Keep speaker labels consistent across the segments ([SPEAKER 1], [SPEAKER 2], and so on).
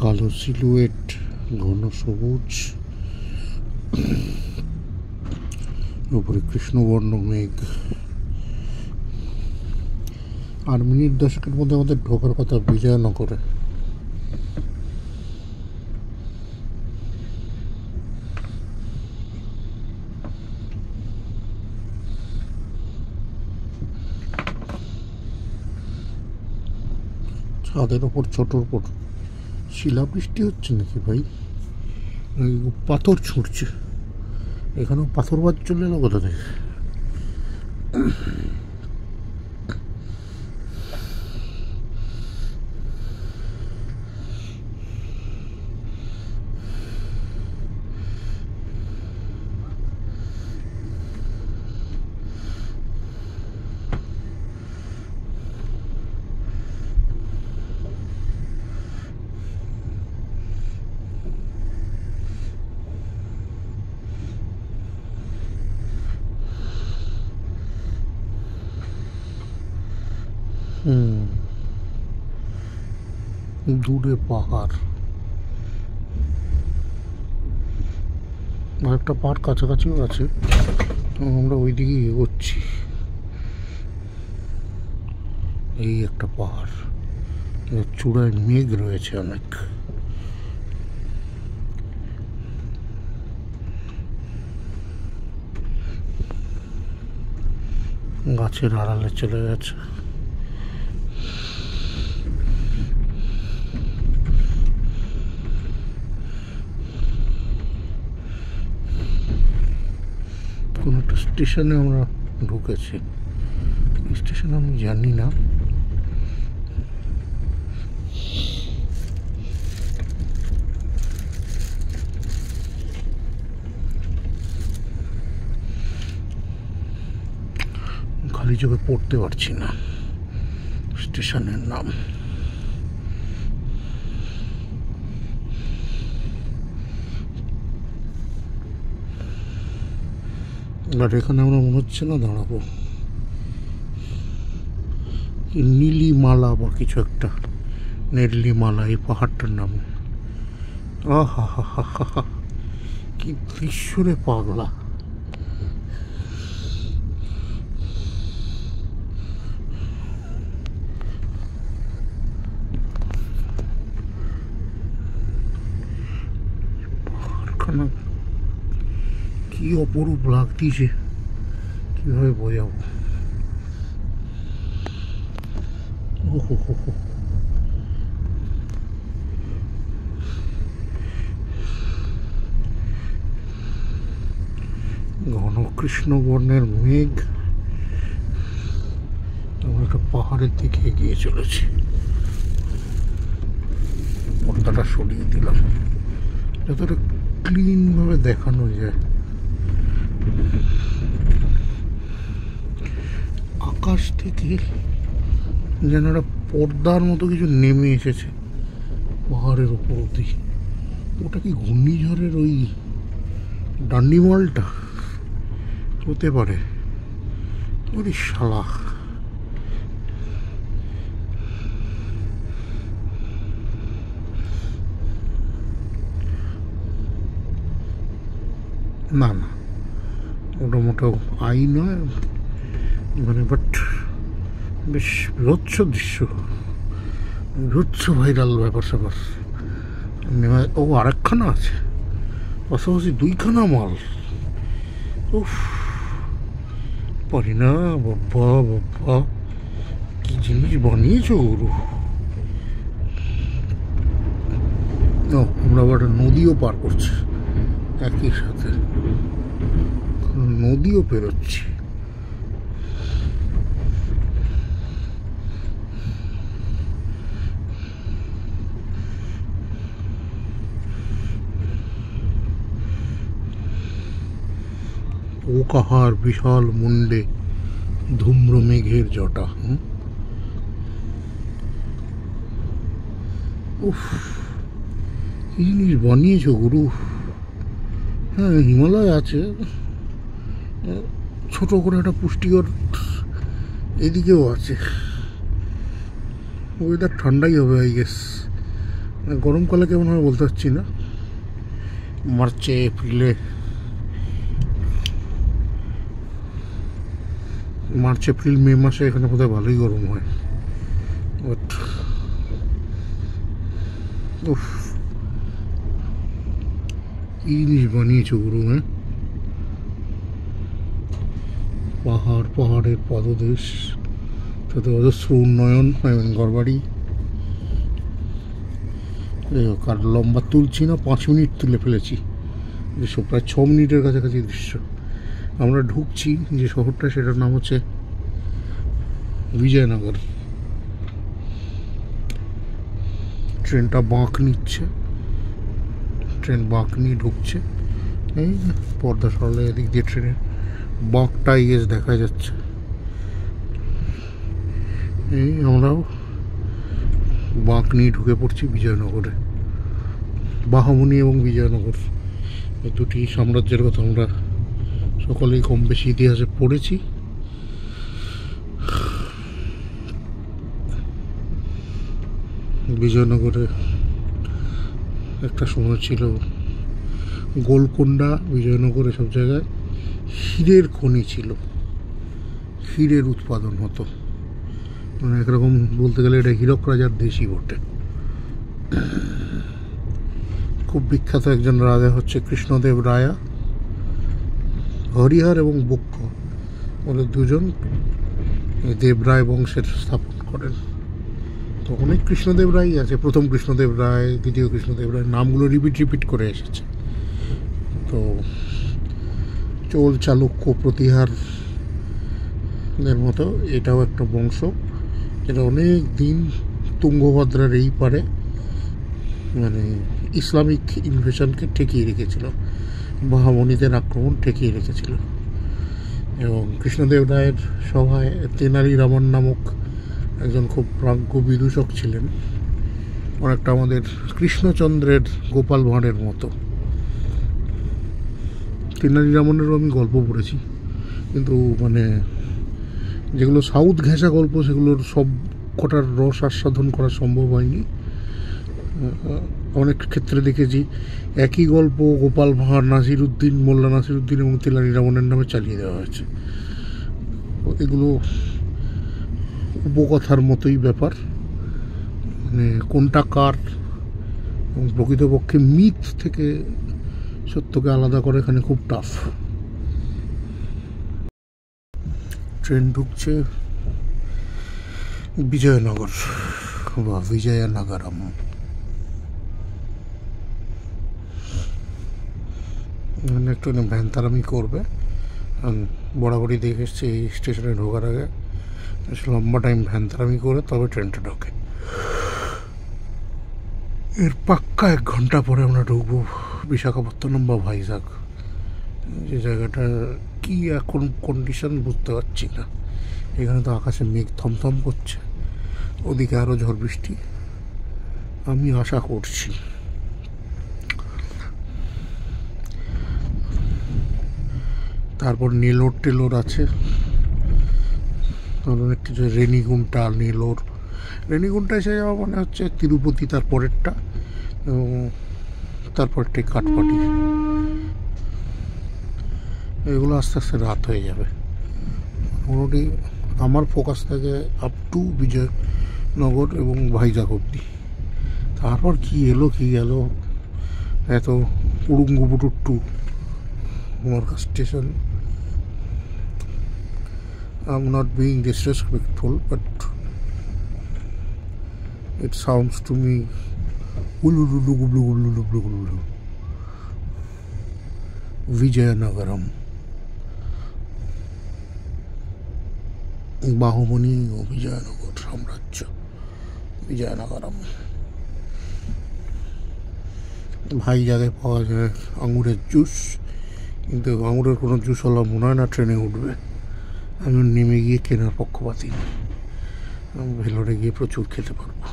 [SPEAKER 1] কালো সিলুয়েট, ঘন সবুজ, উপরে কৃষ্ণবর্ণ মেঘ। আর মিনিট 10 মধ্যে আমাদের ঢোকার কথা বিজয়নগরে। ছাদের ওপর ছোটোর ওপর শিলাবৃষ্টি হচ্ছে নাকি ভাই? পাথর ছুটছে, এখানেও পাথরবাজ চলে এলো কোথা থেকে? দূরে পাহাড়, একটা পাহাড় কাছাকাছিও আছে, আমরা ওই দিকে এগোচ্ছি। এই একটা পাহাড়, চূড়ায় মেঘ রয়েছে অনেক। গাছের আড়ালে চলে গেছে। কোন একটা স্টেশনে আমরা ঢুকেছি, স্টেশন আমি জানি না। খালি চোখে পড়তে পারছি না স্টেশনের নাম। আর এখানে আমরা মনে হচ্ছে না দাঁড়াবো, নীলিমালা বা কিছু একটা, নেরলিমালা এই পাহাড়টার নাম। আহা হা হা হা হা, কি দৃশ্যরে পাগলা। পাহাড়খানা কি অপরূপ লাগতিছে, কিভাবে বোঝাবো। ঘন কৃষ্ণ বর্ণের মেঘ, আমরা একটা পাহাড়ের দিকে এগিয়ে চলেছি। পর্দাটা সরিয়ে দিলাম যতটা ক্লিন ভাবে দেখানো যায়। আকাশ থেকে যেন একটা পর্দার মতো কিছু নেমে এসেছে পাহাড়ের উপর দিয়ে। ওটা কি ঘূর্ণিঝড়ের ওই ডান্ডিমলটা হতে পারে? ওরে শালা, না না, ওটা মোটেও আই নয় মানে, বাট বেশ বিভৎস দৃশ্য, বিভৎস ভাইরাল ব্যাপার স্যাপার। ও আরেকখানা আছে, পাশাপাশি 2খানা মাল। উফ, পারি না বাবা বাবা, কি জিনিস বানিয়েছো গুরু। আমরা আবার নদীও পার করছি একই সাথে, নদীও পেরোচ্ছি। ও কাহার বিশাল মুন্ডে ধূম্র মেঘের জটা। উফ, কি জিনিস বানিয়েছ গুরু। হ্যাঁ, হিমালয় আছে, ছোট করে একটা পুষ্টিকর এদিকেও আছে। ওয়েদার ঠান্ডাই হবে আই গেস, গরমকালে কেমন হবে বলতে পারছি না, মার্চে এপ্রিলে, মার্চ এপ্রিল মে মাসে এখানে বোধহয় ভালোই গরম হয়। বাট উফ, কি জিনিস বানিয়েছে গুরু, হ্যাঁ, পাহাড়, পাহাড়ের পদদেশ, তাতে অজস্র উন্নয়ন, ঘরবাড়ি। কার লম্বা তুলছি না, 5 মিনিট তুলে ফেলেছি দৃশ্য, প্রায় 6 মিনিটের কাছাকাছি দৃশ্য। আমরা ঢুকছি যে শহরটা, সেটার নাম হচ্ছে বিজয়নগর। ট্রেনটা বাঁক নিচ্ছে, ট্রেন বাঁক নিয়ে ঢুকছে, এই পর্দা সরালে এদিক দিয়ে ট্রেনের বাঁকটা ইয়েস দেখা যাচ্ছে। এই আমরাও বাঁক নিয়ে ঢুকে পড়ছি বিজয়নগরে। বাহমনি এবং বিজয়নগর, এই দুটি সাম্রাজ্যের কথা আমরা সকলেই কম বেশি ইতিহাসে পড়েছি। বিজয়নগরে একটা সময় ছিল গোলকোন্ডা, বিজয়নগর, এসব জায়গায় হীরের খনি ছিল, হীরের উৎপাদন হতো। মানে একরকম বলতে গেলে এটা হীরক রাজার দেশই বটে। খুব বিখ্যাত একজন রাজা হচ্ছে কৃষ্ণদেব রায়া। হরিহর এবং বুক্ক বলে দুজন দেবরায় বংশের স্থাপন করেন। তো অনেক কৃষ্ণদেব রায় আছে, প্রথম কৃষ্ণদেব রায়, দ্বিতীয় কৃষ্ণদেব রায়, নামগুলো রিপিট করে এসেছে। তো চোল, চালুক্য, প্রতিহার এর মতো এটাও একটা বংশ, যেটা অনেক দিন তুঙ্গভদ্রার এই পারে মানে ইসলামিক ইনভেশনকে ঠেকিয়ে রেখেছিল, বাহমনিদের আক্রমণ ঠেকিয়ে রেখেছিল। এবং কৃষ্ণদেব রায়ের সভায় তেনালি রামন নামক একজন খুব প্রাজ্ঞ বিদূষক ছিলেন, অনেকটা আমাদের কৃষ্ণচন্দ্রের গোপাল ভাঁড়ের মতো। তেনালি রামনেরও আমি গল্প পড়েছি, কিন্তু মানে যেগুলো সাউথ ঘেঁষা গল্প, সেগুলোর সব কটার রস আস্বাদন করা সম্ভব হয়নি। অনেক ক্ষেত্রে দেখেছি একই গল্প গোপাল ভাঁড়, নাসিরুদ্দিন, মোল্লা নাসিরুদ্দিন এবং তেনালি রামনের নামে চালিয়ে দেওয়া হয়েছে। এগুলো উপকথার মতোই ব্যাপার, মানে কোনটা কার এবং প্রকৃতপক্ষে মিথ থেকে সত্যকে আলাদা করে এখানে খুব টাফ। ট্রেন ঢুকছে বিজয়নগর বা বিজয়নগরম। এখানে একটু ভ্যানতারামি করবে, বরাবরই দেখে এসছে এই স্টেশনে ঢোকার আগে লম্বা টাইম ভ্যানতারামি করে তবে ট্রেনটা ঢোকে। এর পাক্কা 1 ঘন্টা পরে আমরা ঢুকবো বিশাখাপত্তনম বা ভাইজাগ। যে জায়গাটা কি এখন কন্ডিশন বুঝতে পারছি না। এখানে তো আকাশে মেঘ থমথম করছে, ওদিকে আরও ঝড় বৃষ্টি আমি আশা করছি। তারপর নেলোর টেলোর আছে, অনেক কিছু, রেনিগুন্টা, নেলোর। রেনিগুন্টা এসে যাওয়া মানে হচ্ছে তিরুপতি, তারপরেরটা, এবং তারপরটাই কাঠপাটি। এগুলো আস্তে আস্তে রাত হয়ে যাবে। মোটামুটি আমার ফোকাস থাকে আপ টু বিজয়নগর এবং ভাইজাগ অব্দি। তারপর কি এলো কি গেল, এত উড়ুঙ্গুবুটুট্টু মরকা station. I'm not being disrespectful, but it sounds to me Vijayanagaram, Bahmani ও বিজয়নগর সাম্রাজ্য, বিজয়নগরম। ভাইজাগে পাওয়া যায় আঙুরের জুস, কিন্তু আঙুরের কোনো জুসওয়ালা মনে হয় না ট্রেনে উঠবে। আমি নেমে গিয়ে কেনার পক্ষপাতী, আমি ভেলোরে গিয়ে প্রচুর খেতে পারবো।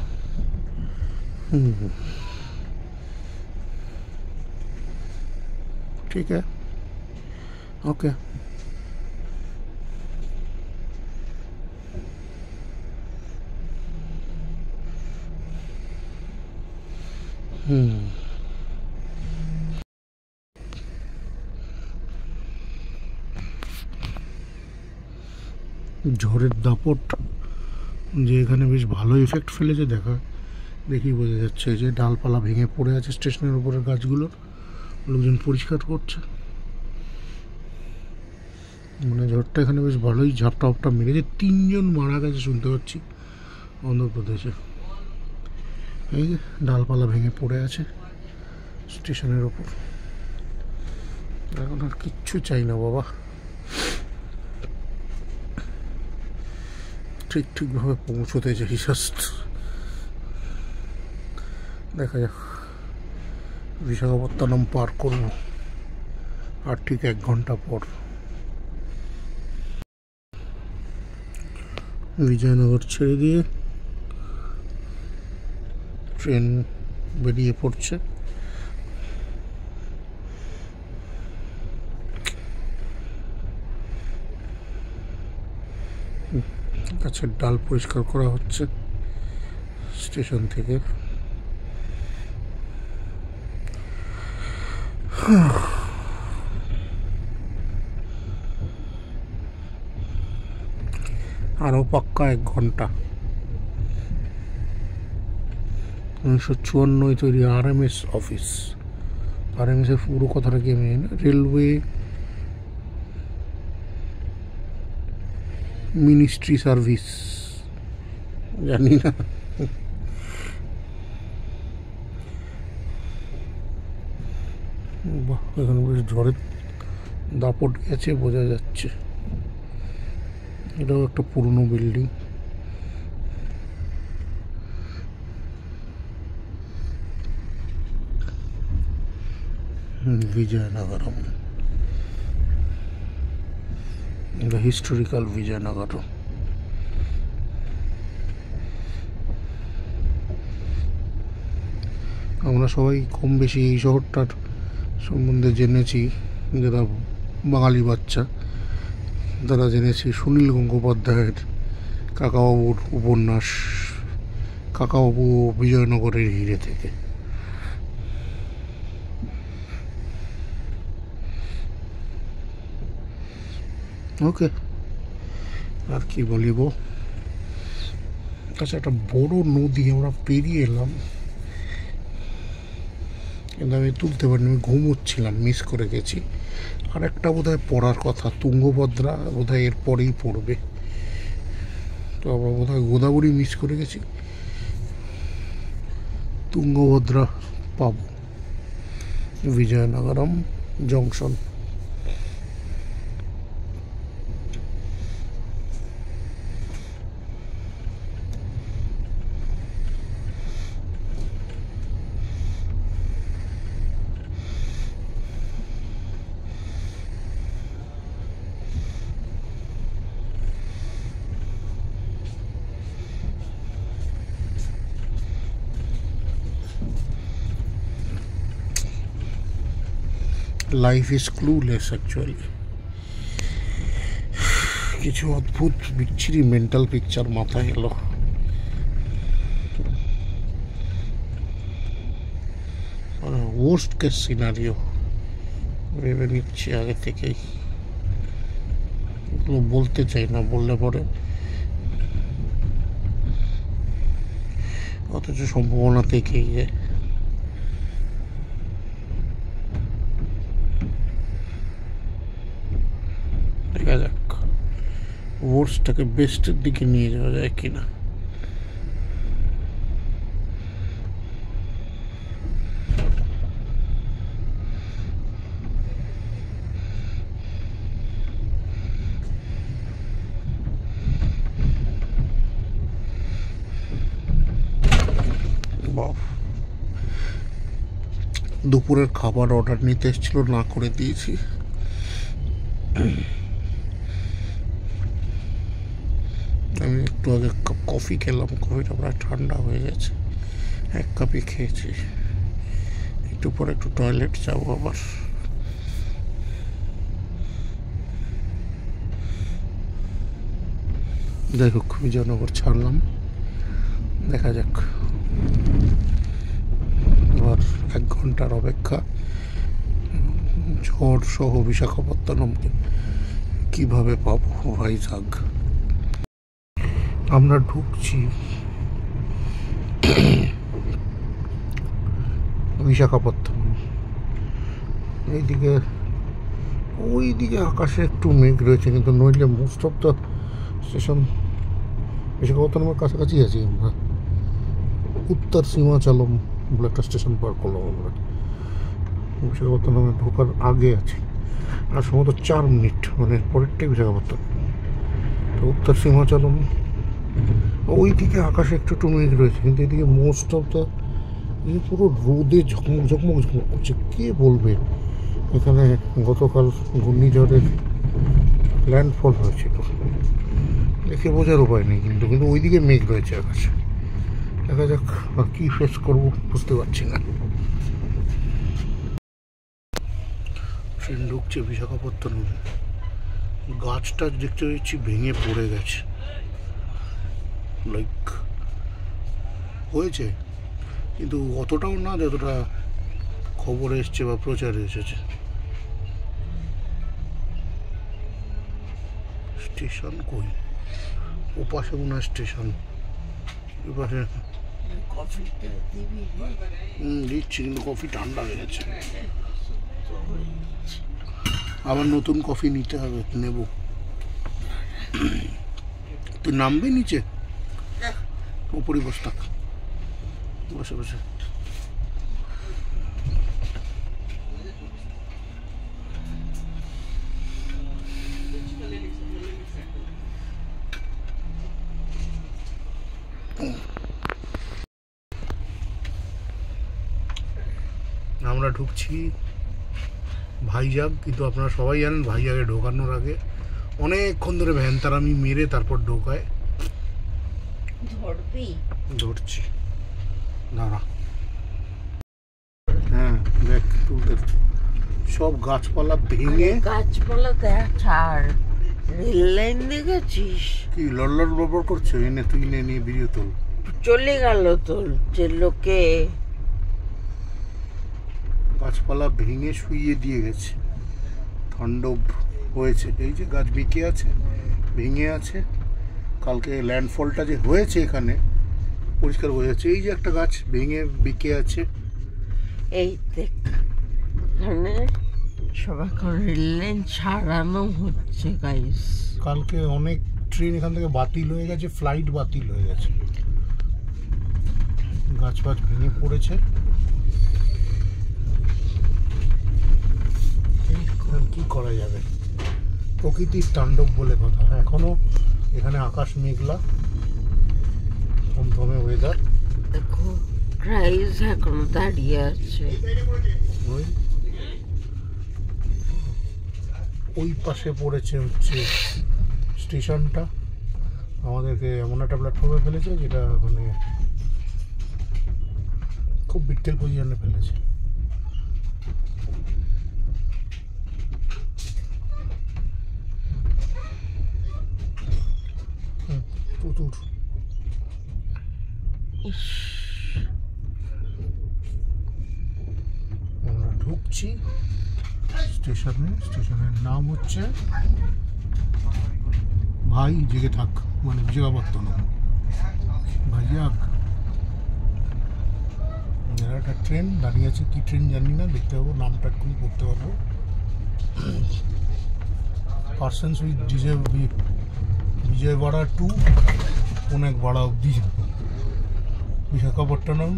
[SPEAKER 1] ঠিক আছে, ওকে। ঝড়ের দাপট যে এখানে বেশ ভালো এফেক্ট ফেলেছে দেখি বোঝা যাচ্ছে যে ডালপালা ভেঙে পড়ে আছে স্টেশনের উপরের গাছগুলোর, লোকজন পরিষ্কার করছে। মানে ঝড়টা এখানে বেশ ভালোই ঝাপটা মেরেছে। 3 জন মারা গেছে শুনতে পাচ্ছি অন্ধ্রপ্রদেশে। এই যে ডালপালা ভেঙে পড়ে আছে স্টেশনের ওপর। এখন আর কিচ্ছু চাই না বাবা, ঠিকভাবে পৌঁছতে চাই জাস্ট। দেখা যাক, বিশাখাপত্তনম পার করব আর ঠিক 1 ঘন্টা পর। বিজয়নগর ছেড়ে দিয়ে ট্রেন বেরিয়ে পড়ছে। গাছের ডাল পরিষ্কার করা হচ্ছে স্টেশন থেকে। আরও পাক্কা 1 ঘন্টা। 1954 তৈরি RMS অফিস। RMS এর পুরো কথাটা কি আমি জানি না। রেলওয়ে মিনিস্ট্রি সার্ভিস, জানি না। বাহ, এখানে বেশ ঝড়ের দাপট গেছে বোঝা যাচ্ছে। এটাও একটা পুরনো building. Vijayanagaram, the historical Vijayanagaram. আমরা সবাই কম বেশি এই শহরটার সম্বন্ধে জেনেছি, যারা বাঙালি বাচ্চা তারা জেনেছি সুনীল গঙ্গোপাধ্যায়ের কাকাবাবুর উপন্যাস কাকাবাবু বিজয়নগরের হিরে থেকে। ওকে, আর কি বলিব। আচ্ছা, একটা বড় নদী আমরা পেরিয়ে এলাম, কিন্তু আমি তুলতে পারিনি, আমি ঘুমোচ্ছিলাম, মিস করে গেছি। আর একটা বোধহয় পড়ার কথা, তুঙ্গভদ্রা বোধহয় এর পরেই পড়বে, তো আমরা বোধহয় গোদাবরী মিস করে গেছি। তুঙ্গভদ্রা পাবো Vizianagaram junction. Life is clueless actually. কিছু অদ্ভুত বিচ্ছিরি মেন্টাল পিকচার মাথায় এলো। ওয়ার্স্ট কেস সিনারিও ভেবে নিচ্ছি আগে থেকেই, এগুলো বলতে চাই না, বললে পরে অথচ সম্ভাবনা থেকেই যায়। দেখা যাক ওয়ার্স্টটাকে বেস্টের দিকে নিয়ে যাওয়া যায় কিনা। দুপুরের খাবার অর্ডার নিতে এসেছিল, না করে দিয়েছি। আমি একটু আগে কাপ কফি খেলাম, কফিটা প্রায় ঠান্ডা হয়ে গেছে, 1 কাপই খেয়েছি। একটু পরে একটু টয়লেট যাবো আবার। যাই হোক, বিজয়নগর ছাড়লাম, দেখা যাক এবার আর 1 ঘন্টার অপেক্ষা। ঝড় সহ বিশাখাপত্তনমকে কিভাবে পাবো ভাইজাগ। আমরা ঢুকছি বিশাখাপত্তনম। এইদিকে ওইদিকে আকাশে একটু মেঘ রয়েছে, কিন্তু নইলে মোস্ট অফ দ্য স্টেশন বিশাখাপত্তনমের কাছাকাছি আছি আমরা। উত্তর সীমাচলম বলে একটা স্টেশন পার করলাম আমরা, বিশাখাপত্তনমে ঢোকার আগে আছি। আর সম্ভবত 4 মিনিট, মানে পরেরটাই বিশাখাপত্তনম। তো উত্তর সীমাচলম, ওইদিকে আকাশে একটু একটু মেঘ রয়েছে, কিন্তু এদিকে মোস্ট অফ দ্য পুরো রোদে ঝকমক ঝকমক ঝকমক করছে। কে বলবে এখানে গতকাল ঘূর্ণিঝড়ের ল্যান্ডফল হয়েছিল, দেখে বোঝার উপায় নেই। কিন্তু কিন্তু ওইদিকে মেঘ রয়েছে আকাশে। দেখা যাক কী ফেস করবো, বুঝতে পারছি না। ট্রেন ঢুকছে বিশাখাপত্তনম। গাছটা দেখতে পাচ্ছি ভেঙে পড়ে গেছে, লাইক হয়েছে, কিন্তু অতটাও না যতটা খবরে এসছে বা প্রচারে এসেছে। স্টেশন কই? ওপাশে মনে হয় স্টেশন, এপাশে দিচ্ছি, কিন্তু কফি ঠান্ডা হয়ে গেছে। আবার নতুন কফি নিতে হবে, নেব। তুই নামবি নিচে? উপরে বসে থাক, বসে বসে। আমরা ঢুকছি ভাইজাগ, কিন্তু আপনারা সবাই জানেন ভাইজাগে ঢোকানোর আগে অনেকক্ষণ ধরে ভ্যানতারামি মেরে তারপর ঢোকায়। ধরছি, দাঁড়া। হ্যাঁ দেখ, তুলতে সব গাছপালা ভেঙে।
[SPEAKER 2] গাছপালা দেখ, ছাড়। রেল লাইন দেখেছিস
[SPEAKER 1] কি লড়লড় বড়বড় করছে? এনে তুই নিয়ে ভিডিও তোল।
[SPEAKER 2] চলে গেল তোর যে লোকে।
[SPEAKER 1] গাছপালা ভেঙে শুইয়ে দিয়ে গেছে, তাণ্ডব হয়েছে। এই যে গাছ বেঁকে আছে, ভেঙে আছে। কালকে ল্যান্ডফলটা যে হয়েছে এখানে পরিষ্কার বোঝা যাচ্ছে। এই যে একটা গাছ ভেঙে বেঁকে আছে,
[SPEAKER 2] এই দেখ, এখানে সব এখন রেল লাইন ছাড়ানো হচ্ছে গাইস।
[SPEAKER 1] কালকে অনেক ট্রেন এখান থেকে বাতিল হয়ে গেছে, ফ্লাইট বাতিল হয়ে গেছে। গাছ ফাছ ভেঙে পড়েছে। কি করা যাবে, প্রকৃতির তাণ্ডব বলে কথা। এখনো এখানে আকাশ মেঘলা, থমথমে ওয়েদার।
[SPEAKER 2] দেখো ক্রাইস এখনো দাঁড়িয়ে আছে।
[SPEAKER 1] ওই পাশে পড়েছে হচ্ছে স্টেশনটা, আমাদেরকে এমন একটা প্ল্যাটফর্মে ফেলেছে যেটা মানে খুব বিটকেল পজিশনে ফেলেছে। প্রচুর। আমরা ঢুকছি স্টেশনে। স্টেশনের নাম হচ্ছে ভাই জেগে থাক, মানে বিশাখাপত্তনম ভাইজাগ। একটা ট্রেন দাঁড়িয়ে আছে, কি ট্রেন জানি না, দেখতে পাবো, নামটা এক্ষুনি পড়তে পারবো। পার্সেন্স উইথ বিজয়ওয়াড়া টু অনেকওয়াড়া অবধি যাবে। বিশাখাপট্টনম,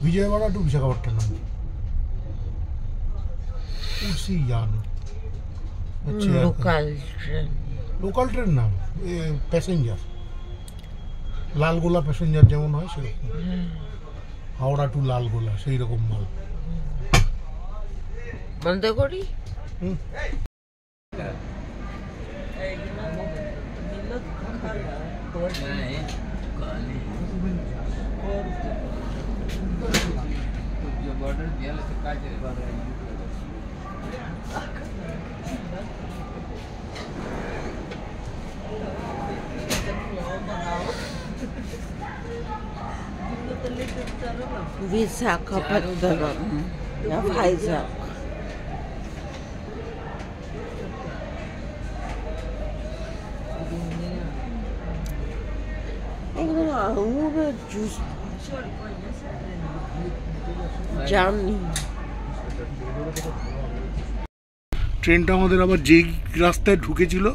[SPEAKER 1] বিজয়ওয়াড়া টু বিশাখাপট্টনম উসি यान। अच्छा
[SPEAKER 2] লোকাল ট্রেন,
[SPEAKER 1] লোকাল ট্রেন না, প্যাসেঞ্জার, লালগোলা প্যাসেঞ্জার যেমন হয় সেরকম, হাওড়া টু লালগোলা সেই রকম মাল।
[SPEAKER 2] বন্ধ করি।
[SPEAKER 3] बॉर्डर दिया काय
[SPEAKER 2] বিশাখাপত্তনম না ভাইজাগ। এগুলো আঙুরের জুস জানি।
[SPEAKER 1] ট্রেনটা আমাদের আবার যেই রাস্তায় ঢুকেছিল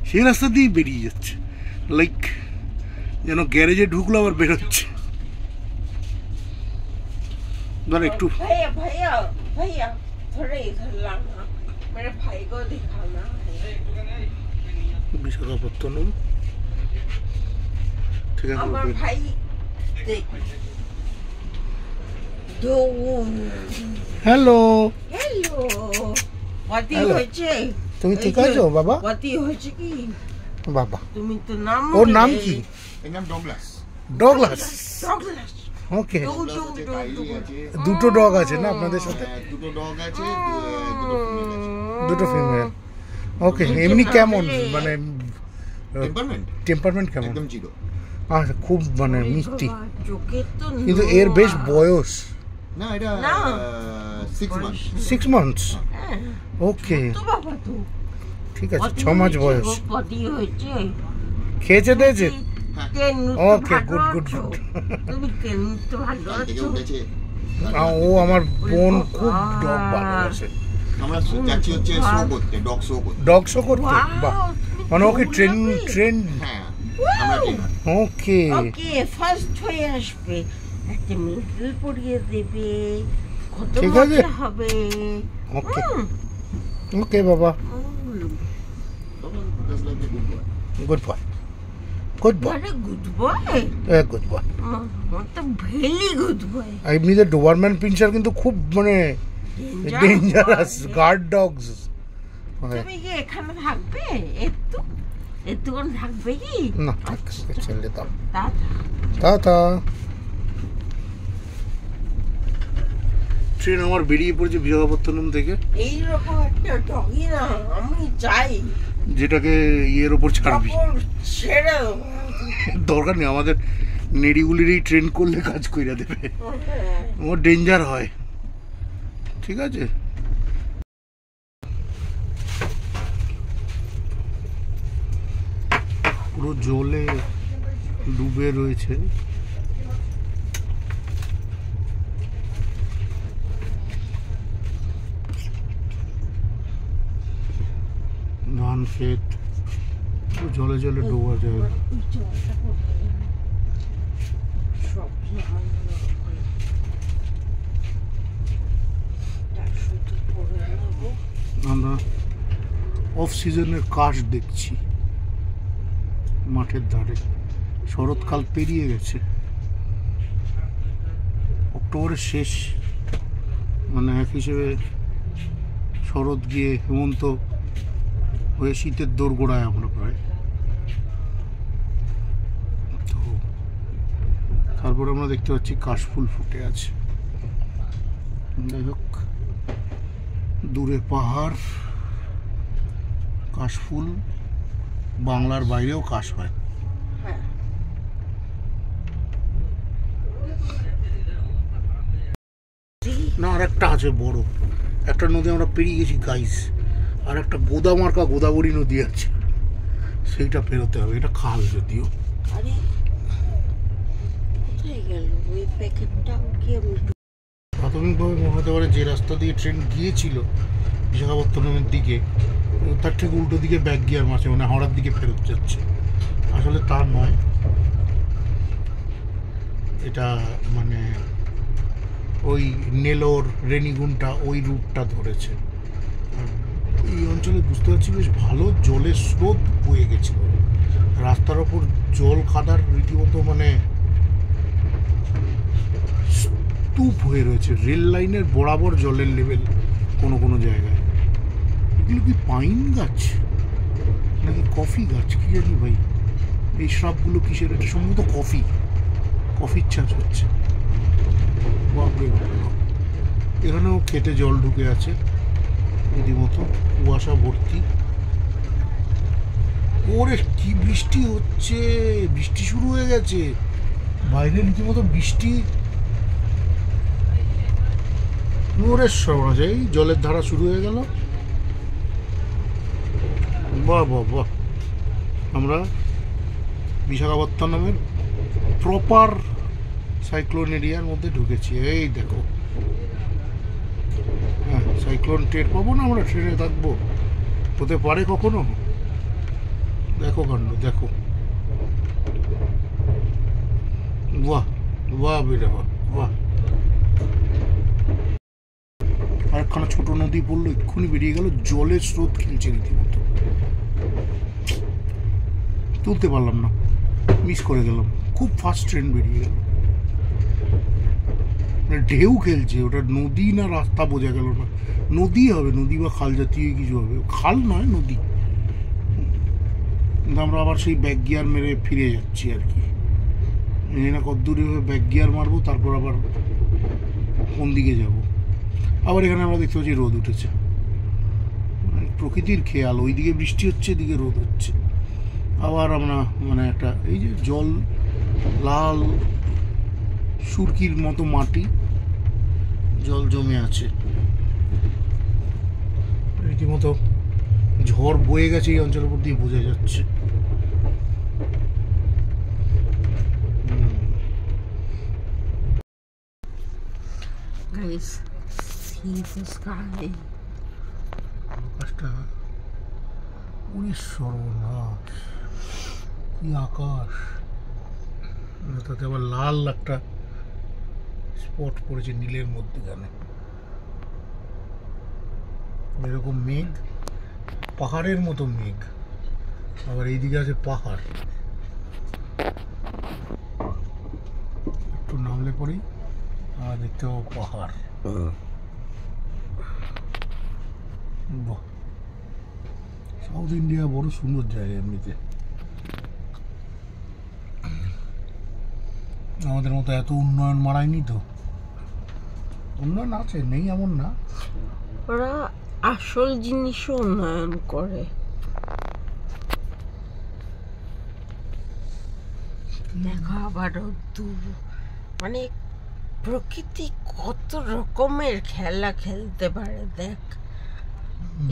[SPEAKER 1] সেই রাস্তা দিয়েই বেরিয়ে যাচ্ছে, লাইক যেন গ্যারেজে ঢুকলো আবার বেরোচ্ছে। ধর একটু
[SPEAKER 2] भैया भैया भैया थोड़ा इधर लाना, मेरे भाई को दिखाना है।
[SPEAKER 1] বিশাখাপত্তনম, ঠিক আছে।
[SPEAKER 2] আমার ভাই দেখ দো।
[SPEAKER 1] হ্যালো,
[SPEAKER 2] হ্যালো ওয়াতি
[SPEAKER 1] Hello.
[SPEAKER 2] হয়েছে?
[SPEAKER 1] তুমি ঠিক আছো বাবা?
[SPEAKER 2] ওয়াতি হয়েছে কি
[SPEAKER 1] বাবা,
[SPEAKER 2] তুমি তো নাম
[SPEAKER 1] ওর নাম কি?
[SPEAKER 3] এর নাম ডগলাস।
[SPEAKER 1] ডগলাস।
[SPEAKER 2] ডগলাস।
[SPEAKER 1] ওকে,
[SPEAKER 3] ডগলাস আছে, কাইলি আছে,
[SPEAKER 1] দুটো ডগ আছে না আপনাদের সাথে?
[SPEAKER 3] দুটো ডগ আছে, দুটো ফিমেল আছে।
[SPEAKER 1] দুটো ফিমেল। ওকে, এমনি কেমন মানে
[SPEAKER 3] টেম্পারমেন্ট
[SPEAKER 1] টেম্পারমেন্ট কেমন?
[SPEAKER 3] একদম জিরো।
[SPEAKER 1] আচ্ছা, খুব মানে মিষ্টি,
[SPEAKER 2] চোখের তো
[SPEAKER 1] কিন্তু এর বেশ বয়স।
[SPEAKER 3] না, এটা
[SPEAKER 2] না।
[SPEAKER 3] 6 মান্থ।
[SPEAKER 1] 6 months।
[SPEAKER 2] হ্যাঁ,
[SPEAKER 1] ওকে,
[SPEAKER 2] তো বাবা তো
[SPEAKER 1] ঠিক আছে, 6 মাস বয়স।
[SPEAKER 2] পটি হয়েছে।
[SPEAKER 1] খেয়েছে দিয়েছে?
[SPEAKER 2] কেন
[SPEAKER 1] ওকে, গুড গুড গুড।
[SPEAKER 2] তুমি কেন তো ভালো
[SPEAKER 3] কাল থেকে
[SPEAKER 2] আছো?
[SPEAKER 3] উঠেছে।
[SPEAKER 1] ও আমার বোন খুব ডগ ভালোবাসে।
[SPEAKER 3] আমরা যাচ্ছি হচ্ছে শো করতে, ডগ শো করতে।
[SPEAKER 1] ডগ শো করতে?
[SPEAKER 2] Wow,
[SPEAKER 1] বাহ,
[SPEAKER 2] তুমি
[SPEAKER 1] মানে ওকে
[SPEAKER 2] দৌড়াবে?
[SPEAKER 1] ট্রেন।
[SPEAKER 3] হ্যাঁ, আমরা ট্রেনার।
[SPEAKER 1] ওকে,
[SPEAKER 2] ওকে, ফার্স্ট হয়ে আসবে, একটা মেডেল পরিয়ে দেবে, কত
[SPEAKER 1] ঠিক আছে।
[SPEAKER 2] মজা হবে।
[SPEAKER 1] ওকে
[SPEAKER 2] হুম,
[SPEAKER 1] ওকে বাবা,
[SPEAKER 2] হুম।
[SPEAKER 3] That's like a good boy.
[SPEAKER 1] Good boy, good boy,
[SPEAKER 2] What a good boy.
[SPEAKER 1] Good boy.
[SPEAKER 2] তো ভেরি গুড বয়।
[SPEAKER 1] এমনিতে ডোবারম্যান পিনচার কিন্তু খুব মানে ডেঞ্জারাস গার্ড ডগস।
[SPEAKER 2] তুমি কি এখানে থাকবে? একটুক্ষণ থাকবে কি?
[SPEAKER 1] না, ঠিক আছে, ছেড়ে দাও।
[SPEAKER 2] তা
[SPEAKER 1] টাটা। ট্রেন আমার বেরিয়ে পড়েছে বিশাখাপত্তনম থেকে,
[SPEAKER 2] এইরকম একটা ডগি না আমি চাই,
[SPEAKER 1] যেটাকে ইয়ের ওপর ছাড়বি।
[SPEAKER 2] তখন ছেড়ে দেবো।
[SPEAKER 1] দরকার নেই, আমাদের নেড়িগুলিরই ট্রেন করলে কাজ কইরা দেবে, ও ডেঞ্জার হয়। ঠিক আছে, পুরো জলে ডুবে রয়েছে। ধান ক্ষেত পুরো জলে জলে ডোবা যায়।
[SPEAKER 2] ওই জলটা কোথায় গেল? সবজি আনলো ওখানে। তার শুধু পরে নেবো।
[SPEAKER 1] আমরা অফ সিজনের কাশ দেখছি মাঠের ধারে। শরৎকাল পেরিয়ে গেছে, অক্টোবরের শেষ, মানে এক হিসেবে শরৎ গিয়ে হেমন্ত হয়ে শীতের দোরগোড়ায় আমরা প্রায়। তো তারপর আমরা দেখতে পাচ্ছি কাশফুল ফুটে আছে। যাই হোক, দূরে পাহাড়, কাশফুল, বাংলার বাইরেও কাশ হয়।
[SPEAKER 2] হ্যাঁ,
[SPEAKER 1] না, আর একটা আছে বড় একটা নদী, আমরা পেরিয়ে গেছি গাইস। আর একটা গোদামার্কা গোদাবরী নদী আছে, সেইটা পেরোতে হবে। এটা খাল যদিও।
[SPEAKER 2] আরে কোথায় গেল ওই প্যাকেটটা? কি আমি
[SPEAKER 1] প্রাথমিকভাবে মনে হতে পারে যে রাস্তা দিয়ে ট্রেন গিয়েছিল বিশাখাপত্তনমের দিকে, তার ঠিক উল্টো দিকে ব্যাক গিয়ার মারছে, মানে হাওড়ার দিকে ফেরত যাচ্ছে। আসলে তা নয়, এটা মানে ওই নেলোর রেনিগুনটা ওই রুটটা ধরেছে। আর এই অঞ্চলে বুঝতে পারছি বেশ ভালো জলের স্রোত বয়ে গেছিল, রাস্তার ওপর জল কাদার রীতিমতো মানে স্তূপ হয়ে রয়েছে, রেল লাইনের বরাবর জলের লেভেল কোনো কোনো জায়গায়। এগুলো কি পাইন গাছ নাকি কফি গাছ, কি জানি ভাই। এই শ্রাবগুলো কিসের? এটা সম্ভবত কফির চাষ হচ্ছে। বাপরে বাপ, এখানেও খেতে জল ঢুকে আছে রীতিমতো, কুয়াশা ভর্তি। ওরে কি বৃষ্টি হচ্ছে, বৃষ্টি শুরু হয়ে গেছে। বাইরে রীতিমতো বৃষ্টি নোরের সমাজ, এই জলের ধারা শুরু হয়ে গেল। বাহ বাহ বাহ, আমরা বিশাখাপত্তনমের প্রপার সাইক্লোন এরিয়ার মধ্যে ঢুকেছি। এই দেখো, হ্যাঁ সাইক্লোন টের পাবো না আমরা, ট্রেনে থাকবো, হতে পারে কখনো। দেখো কাণ্ড, দেখো, বাহ বাহ বেটা বাহ বাহ। আরেকখানা ছোট নদী পড়লো, এক্ষুনি বেরিয়ে গেল, জলের স্রোত খেলছে রীতিমতো। তুলতে পারলাম না, মিস করে গেলাম, খুব ফাস্ট ট্রেন বেরিয়ে গেল। ঢেউ খেলছে, ওটা নদী না রাস্তা বোঝা গেল না। নদী হবে, নদী বা খাল জাতীয় কিছু হবে, খাল নয় নদী। কিন্তু আমরা আবার সেই ব্যাক গিয়ার মেরে ফিরে যাচ্ছি আর কি। জানি না কত দূরে ব্যাক গিয়ার মারবো, তারপর আবার কোন দিকে যাব। আবার এখানে আমরা দেখতে পাচ্ছি রোদ উঠেছে, প্রকৃতির খেয়াল, ওইদিকে বৃষ্টি হচ্ছে, এদিকে রোদ হচ্ছে। আবার আমরা মানে একটা এই যে জল, লাল সুরকির মতো মাটি, জল জমে আছে রীতিমতো। ঝড় বয়ে গেছে এই অঞ্চলের উপর দিয়ে, বোঝা যাচ্ছে।
[SPEAKER 2] Guys, see the sky.
[SPEAKER 1] আকাশটা, উড়ি সর্বনাশ, কি আকাশ! তাতে আবার লাল একটা স্পট পড়েছে নীলের মধ্যখানে। এরকম মেঘ, পাহাড়ের মতো মেঘ, আবার এইদিকে আছে পাহাড়। একটু নামলে পরেই আমরা দেখতে পাবো পাহাড়। বাহ, সাউথ ইন্ডিয়া বড় সুন্দর জায়গা এমনিতে। আমাদের মতো এত উন্নয়ন মারায়নি তো, উন্নয়ন আছে, নেই এমন না।
[SPEAKER 2] ওরা আসল জিনিসও উন্নয়ন করে। দেখা আবার রোদ্দুর, মানে প্রকৃতি কত রকমের খেলা খেলতে পারে। দেখ,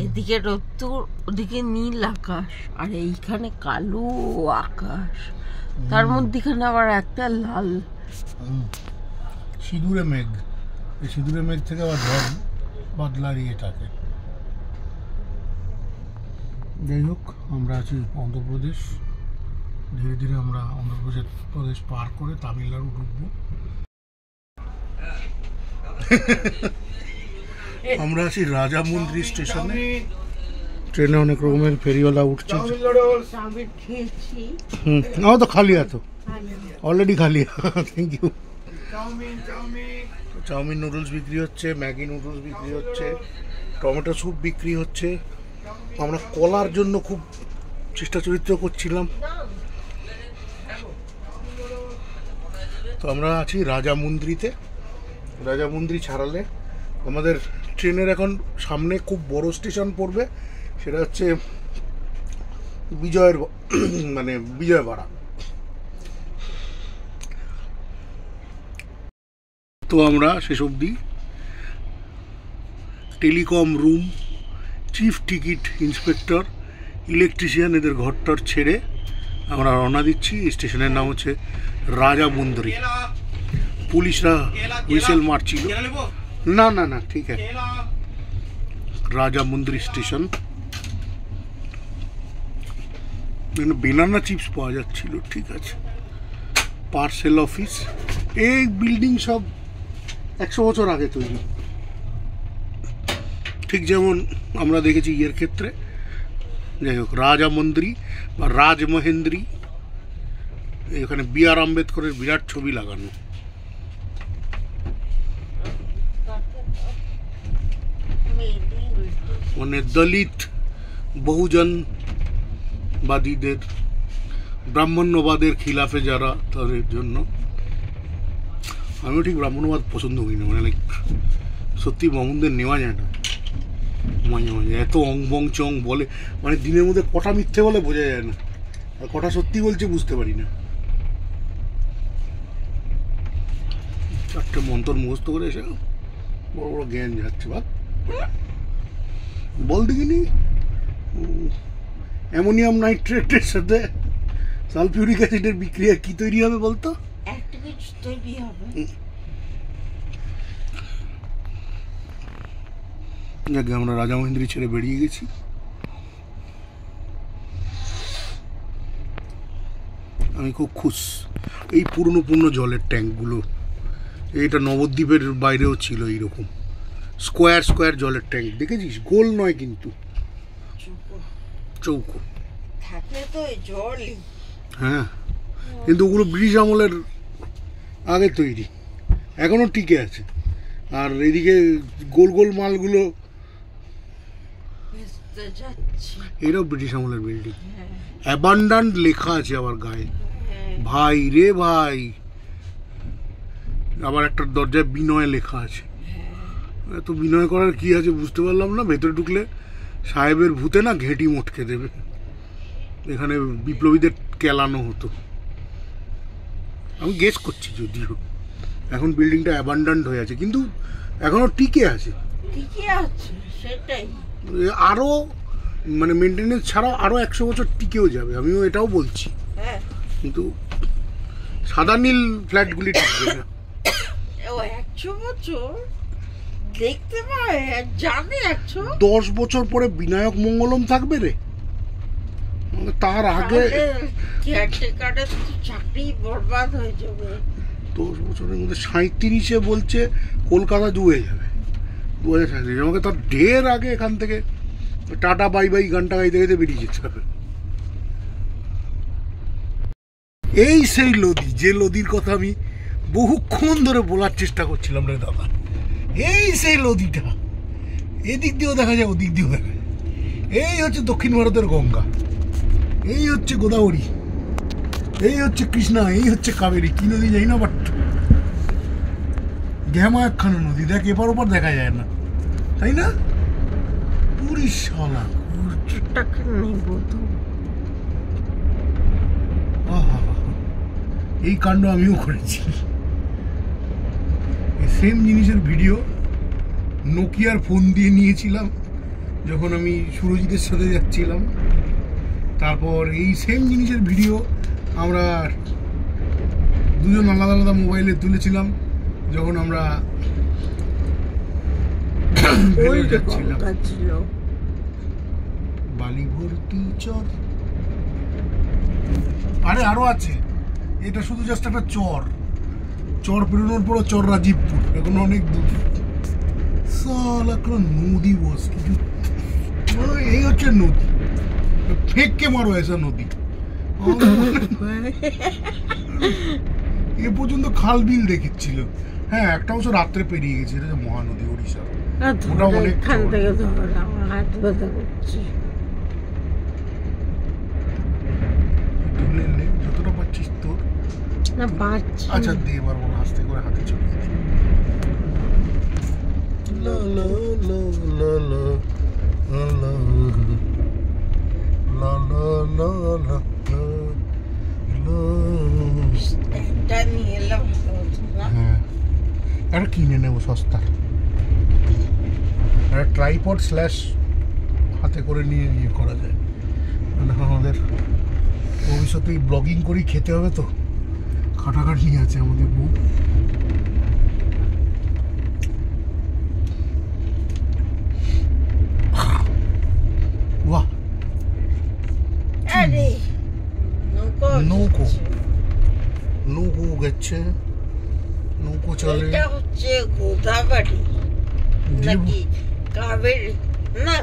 [SPEAKER 2] এদিকে রোদ্দুর, ওদিকে নীল আকাশ, আর এইখানে কালো আকাশ, তার মধ্যেখানে আবার একটা লাল
[SPEAKER 1] সিঁদুরে মেঘ। এই সিঁদুরে মেঘ থেকে আবার ঝড় বাদলা দিয়ে থাকে। যাই হোক, আমরা আছি অন্ধ্রপ্রদেশ। ধীরে ধীরে আমরা অন্ধ্রপ্রদেশ পার করে তামিলনাড়ু ঢুকবো। আমরা আছি রাজামুন্দ্রি স্টেশনে। ট্রেনে অনেক রকমের ফেরিওয়ালা উঠছে। আমার তো খালি আছে, অলরেডি খালি। Thank you. চাউমিন নুডলস বিক্রি হচ্ছে, ম্যাগি নুডলস বিক্রি হচ্ছে, টমেটো স্যুপ বিক্রি হচ্ছে। আমরা কলার জন্য খুব চেষ্টা চরিত্র করছিলাম। তো আমরা আছি রাজামুন্দ্রিতে। রাজামুন্দ্রি ছাড়ালে আমাদের ট্রেনের এখন সামনে খুব বড় স্টেশন পড়বে, সেটা হচ্ছে বিজয়বাড়া। তো আমরা শেষ অবধি telecom room, chief ticket inspector, electrician, এদের ঘরটর ছেড়ে আমরা রওনা দিচ্ছি। স্টেশনের নাম হচ্ছে রাজামুন্দ্রি। পুলিশরা হুইসেল মারছিল। না না না, ঠিক আছে। রাজামুন্দ্রি স্টেশন। বেনানা চিপস পাওয়া যাচ্ছিল, ঠিক আছে। Parcel office. এই বিল্ডিং সব 100 বছর আগে তৈরি, ঠিক যেমন আমরা দেখেছি ইয়ের ক্ষেত্রে। যাই হোক, রাজামুন্দ্রি বা রাজমহেন্দ্রি, এখানে বি.আর. আম্বেদকরের বিরাট ছবি লাগানো। মানে দলিত বহুজনবাদীদের, ব্রাহ্মণ্যবাদের খিলাফে যারা, তাদের জন্য। আমিও ঠিক ব্রাহ্মণ্যবাদ পছন্দ করি না, মানে লাইক সত্যি ব্রাহ্মণদের নেওয়া যায় না মাঝে মাঝে। এত অং বং চং বলে, মানে দিনের মধ্যে কটা মিথ্যে বলে বোঝা যায় না, আর কটা সত্যি বলছে বুঝতে পারি না। চারটে মন্তর মুখস্থ করে এসে বড় বড় জ্ঞান যাচ্ছে। বা বল দেখিনি, অ্যামোনিয়াম নাইট্রেটের সাথে সালফিউরিক অ্যাসিডের বিক্রিয়া কি তৈরি হবে বলতো?
[SPEAKER 2] একটা কিছু তৈরি হবে।
[SPEAKER 1] যাকে আমরা রাজামহেন্দ্রী ছেড়ে বেরিয়ে গেছি। আমি খুব খুশ। এই পুরনো জলের ট্যাঙ্কগুলো, এইটা নবদ্বীপের বাইরেও ছিল এইরকম স্কোয়ার স্কোয়ার জলের ট্যাঙ্ক, দেখেছিস? গোল নয় কিন্তু, চৌকো
[SPEAKER 2] থাকলে তো জলই।
[SPEAKER 1] হ্যাঁ, কিন্তু ওগুলো ব্রিটিশ আমলের আগে তৈরি, এখনো টিকে আছে। আর এদিকে গোল গোল মালগুলো এটাও ব্রিটিশ আমলের বিল্ডিং। অ্যাবান্ডান্ট লেখা আছে আবার গায়ে, ভাই রে ভাই। আবার একটা দরজায় বিনয় লেখা আছে। এত বিনয় করার কি আছে বুঝতে পারলাম না। ভেতরে ঢুকলে সাহেবের ভূতে না ঘেঁটি মটকে দেবে। এখানে বিপ্লবীদের কেলানো হতো, আমি গেস করছি। যদিও এখন বিল্ডিংটা অ্যাবান্ডান্ট হয়ে আছে, কিন্তু এখনো টিকে আছে।
[SPEAKER 2] ঠিকই আছে, সেটাই।
[SPEAKER 1] আরো মানে মেনটেনেন্স ছাড়াও আরো 100 বছর টিকেও যাবে, আমিও এটাও বলছি।
[SPEAKER 2] হ্যাঁ,
[SPEAKER 1] কিন্তু সাদা নীল ফ্ল্যাটগুলি টিকবে না।
[SPEAKER 2] 100 বছর দেখতে পায়, জানে 100।
[SPEAKER 1] 10 বছর পরে বিনায়ক মঙ্গলম থাকবে রে, তার আগে
[SPEAKER 2] কেয়ারটেকারের তো চাকরি বরবাদ হয়ে যাবে।
[SPEAKER 1] 10 বছরের মধ্যে 37-এ বলছে কলকাতা ডুবে যাবে 2037। আমাকে তার ঢের আগে এখান থেকে টাটা বাই বাই গানটা গাইতে গাইতে বেরিয়ে যেতে হবে। এই সেই নদী, যে নদীর কথা আমি বহুক্ষণ ধরে বলার চেষ্টা করছিলাম রে দাদা। এই সেই নদীটা, এদিক দিয়েও দেখা যায়, ওদিক দিয়েও দেখা যায়। এই হচ্ছে দক্ষিণ ভারতের গঙ্গা, এই হচ্ছে গোদাবরী, এই হচ্ছে কৃষ্ণা, এই হচ্ছে কাবেরী। কি নদী যাই না, বাট ঘ্যামা একখানা নদী। দেখ, এপার ওপার দেখা যায় না, তাই না? পুরিশালা এই কাণ্ড আমিও করেছি। সেম জিনিসের ভিডিও নোকিয়ার ফোন দিয়ে নিয়েছিলাম যখন আমি সুরজিতের সাথে যাচ্ছিলাম। তারপর এই সেম জিনিসের ভিডিও আমরা দুজন আলাদা আলাদা মোবাইলে তুলেছিলাম যখন আমরা যাচ্ছিলাম। বালি ভর্তি চর, আরে আরো আছে। এটা শুধু জাস্ট একটা চর পেরোনোর পর চর রাজীবপুর, এখন অনেক দূর। সালা নদী বস কিছু, এই হচ্ছে নদী। ফেঁককে মারো এসা নদী। এ পর্যন্ত খাল বিল দেখেছিল। হ্যাঁ, একটা বছর রাত্রে পেরিয়ে গেছে। এটা মহানদী ওড়িশা, ওটা অনেক যতটা পাচ্ছিস তোর
[SPEAKER 2] না পাচ্ছি।
[SPEAKER 1] আচ্ছা দিয়ে এবার বলো, আস্তে করে হাতে চলে গেছে। লা লা লা লা লা লা লা লা লা লা লা।
[SPEAKER 2] এটা নিয়ে এলাম।
[SPEAKER 1] হ্যাঁ, এটা কিনে নেবো সস্তা। একটা ট্রাইপড স্ল্যাশ হাতে করে নিয়ে ইয়ে করা যায়। মানে আমাদের ভবিষ্যতে ব্লগিং করেই খেতে হবে, তো খাটাখাটি আছে আমাদের বউ। বাহ,
[SPEAKER 2] আরে
[SPEAKER 1] নৌকো গেছে, নৌকো চলে।
[SPEAKER 2] এটা হচ্ছে গোদাবরী নাকি কাবেরী? না,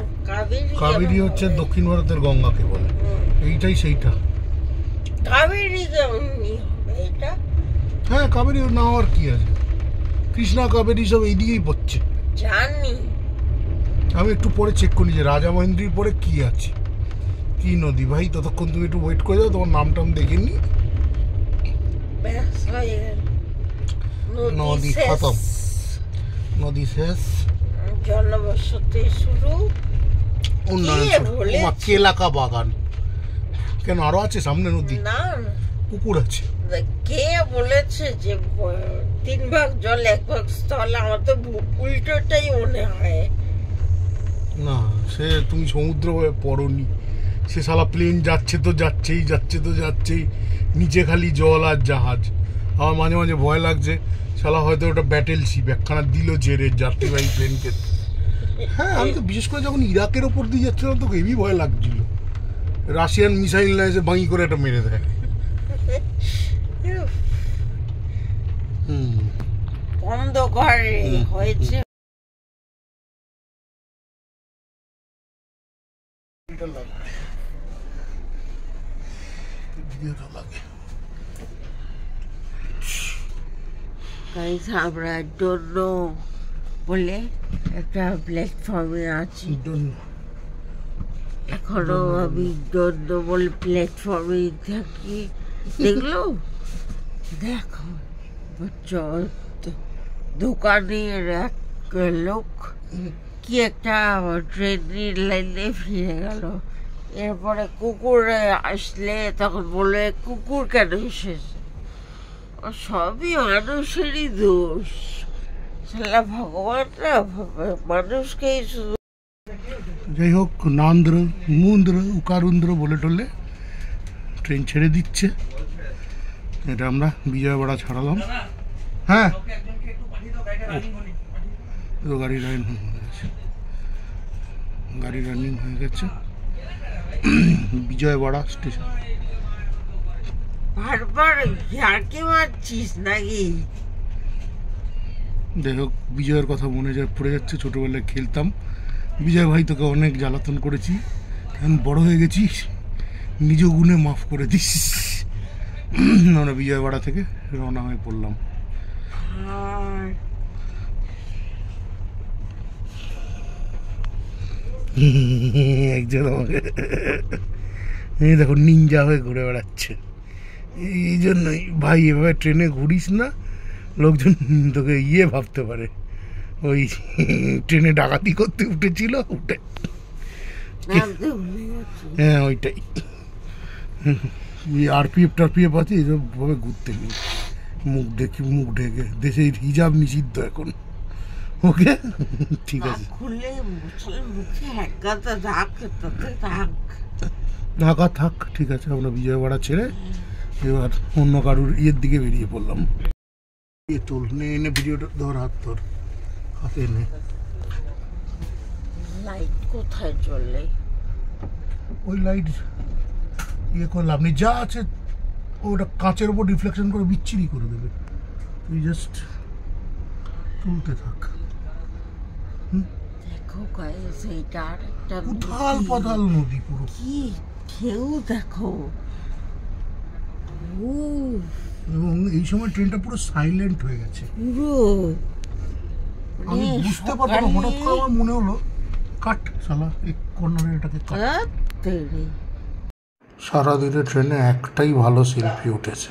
[SPEAKER 1] কাবেরী হচ্ছে দক্ষিণ ভারতের গঙ্গাকে বলে। এইটাই সেইটা।
[SPEAKER 2] কাবেরী কেমন হবে এটা?
[SPEAKER 1] হ্যাঁ, কাবেরী না হওয়ার কি আছে? কৃষ্ণা কাবেরী সব এইদিকেই পড়ছে।
[SPEAKER 2] জানি,
[SPEAKER 1] আমি একটু পরে চেক করি যে রাজামহেন্দ্রীর পরে কি আছে, কি নদী। ভাই ততক্ষণ তুমি একটু ওয়েট করে যাও, তোমার নাম টাম দেখে নি।
[SPEAKER 2] ব্যাস হয়ে গেল,
[SPEAKER 1] নদী খতম, নদী শেষ,
[SPEAKER 2] জনবসতি শুরু,
[SPEAKER 1] উন্নয়ন শুরু। কেলাকা বাগান কেন আরো আছে সামনে নদী?
[SPEAKER 2] না
[SPEAKER 1] পুকুর আছে।
[SPEAKER 2] কে বলেছে যে 3 ভাগ জল 1 ভাগ স্থল? আমার তো উল্টোটাই মনে হয়।
[SPEAKER 1] না, সে তুমি সমুদ্র হয়ে পড়নি, সে শালা প্লেন যাচ্ছে তো যাচ্ছেই, যাচ্ছে তো যাচ্ছেই, নিচে খালি জল আর জাহাজ। আমার মাঝে মাঝে ভয় লাগছে শালা হয়তো ওটা ব্যাটেল শিপ একখানা দিল ঝেড়ে যাত্রীবাহী প্লেনকে। হ্যাঁ, আমি তো বিশেষ করে যখন ইরাকের ওপর দিয়ে যাচ্ছিলাম তো হেভি ভয় লাগছিল, রাশিয়ান মিসাইল না এসে বাঙি করে একটা মেরে দেয়।
[SPEAKER 2] বন্ধ ঘরে হয়েছে। গাইস, আমরা ডোন্ট নো বলে একটা প্ল্যাটফর্মে আছি। এখনো আমি ডোন্ট নো বলে প্ল্যাটফর্মে থাকি। দেখলো, দেখো দোকানের এক লোক কি একটা ট্রেনের লাইনে ফিরে গেল। এরপরে কুকুর আসলে তখন বলে কুকুর কেন এসেছে? সবই মানুষেরই দোষ। সালা ভগবানরা মানুষকেই শুধু।
[SPEAKER 1] যাই হোক, নান্দ্র মুন্দ্র উকারুন্দ্র বলে টলে ট্রেন ছেড়ে দিচ্ছে। এটা আমরা বিজয়বাড়া ছাড়ালাম। হ্যাঁ, গাড়ি রানিং হয়ে গেছে, গাড়ি রানিং হয়ে গেছে। বিজয়বাড়া স্টেশন।
[SPEAKER 2] বারবার ঝাঁকি মারছিস নাকি?
[SPEAKER 1] যাই হোক, বিজয়ের কথা মনে পড়ে যাচ্ছে। ছোটবেলায় খেলতাম, বিজয় ভাই তোকে অনেক জ্বালাতন করেছি, এখন বড় হয়ে গেছিস, নিজ গুণে মাফ করে দিস। আমরা বিজয়বাড়া থেকে রওনা হয়ে পড়লাম। একজন আমাকে এই দেখো নিনজা হয়ে ঘুরে বেড়াচ্ছে। এই জন্যই ভাই এভাবে ট্রেনে ঘুরিস না, লোকজন তোকে ভাবতে পারে ওই ট্রেনে ডাকাতি করতে উঠেছিল উঠে। হ্যাঁ, ওইটাই। আরপিএফ টারপিএফ আছে, এইসব ভাবে ঘুরতে নেই, মুখ ঢেকে। দেশে হিজাব নিষিদ্ধ এখন। ওকে, ঠিক আছে। ঢাকা থাক, ঠিক আছে। আমরা বিজয়বাড়া ছেড়ে এবার অন্য কারুর দিকে বেরিয়ে পড়লাম। তোল এনে ভিডিওটা ধর, হাত ধর, হাতে এনে।
[SPEAKER 2] লাইট কোথায় চলে?
[SPEAKER 1] ওই লাইট করলে আপনি যা আছে ওটা কাঁচের উপর রিফ্লেকশন করে বিচ্ছিরি করে দেবে। তুই জাস্ট তুলতে থাক।
[SPEAKER 2] দেখো গাইস, এইটা একটা
[SPEAKER 1] উথাল পাতাল নদী পুরো।
[SPEAKER 2] কি ঢেউ দেখো।
[SPEAKER 1] এবং এই সময় ট্রেনটা পুরো সাইলেন্ট হয়ে গেছে
[SPEAKER 2] পুরো।
[SPEAKER 1] আমি বুঝতে পারলাম, হঠাৎ করে আমার মনে হলো কাট শালা এই কর্নারে এটাকে কাট। সারাদিনে ট্রেনে একটাই ভালো সেলফি উঠেছে।